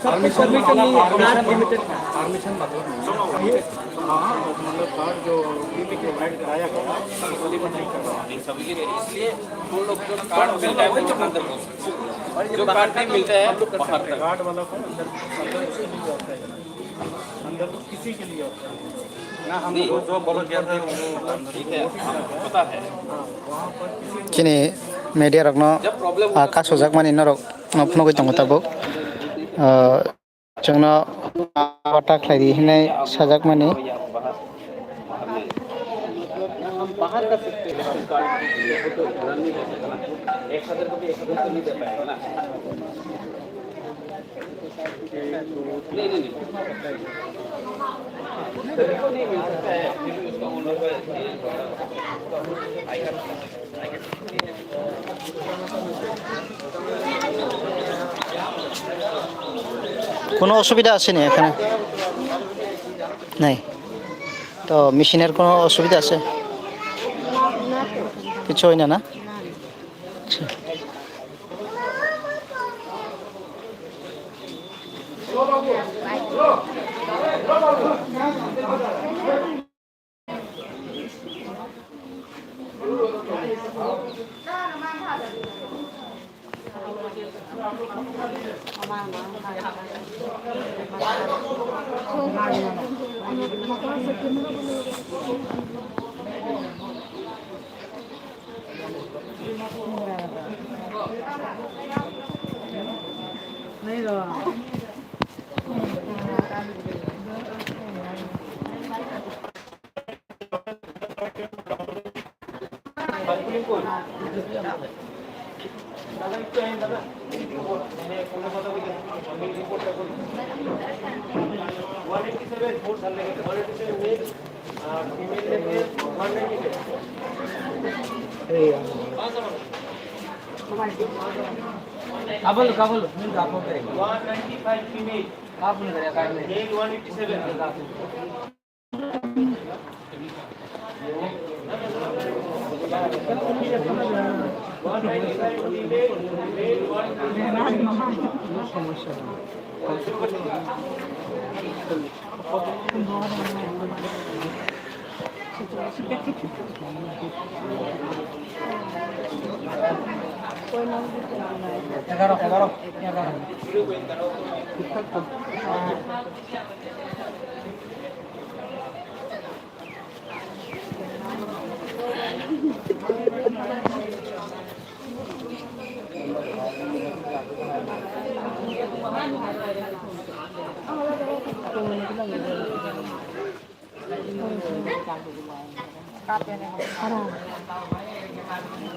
Permission नहीं है, limited permission मतलब नहीं है। हाँ मतलब कार्ड जो बीपी प्रोवाइड कराया गया वो लिमिट नहीं कर रहा है सभी के लिए, इसलिए वो लोग जो कार्ड मिलता है वो अंदर घुस सकते हैं। और जो कार्ड नहीं मिलता है बाहर तक। कार्ड वाला को अंदर अंदर उसके लिए होता है, अंदर किसी के लिए होता है ना। हम जो बोलो किया था वो ठीक है, पता है। वहाँ पर किसी Kini media rokno जब problem kasojak mani norok no phunu goi tongo tabuk jongno bata khlaidi hinai sajak mani हम बाहर कर सकते हैं, लेकिन कार्ड तो रन नहीं कर सकता ना। 1000 को भी 1000 तो नहीं दे पाएगा ना। नहीं नहीं नहीं, सभी को नहीं मिल सकता है, फिर भी उसका ओनर का কোনো অসুবিধা আছে নি এখানে নাই তো মেশিনের কোনো অসুবিধা আছে কিছু হয় না না আচ্ছা काबुल काबुल मिल आप करेंगे 195 फीमेल आप नहीं करेगा कार्ड में मेल 187 एगारह एगारह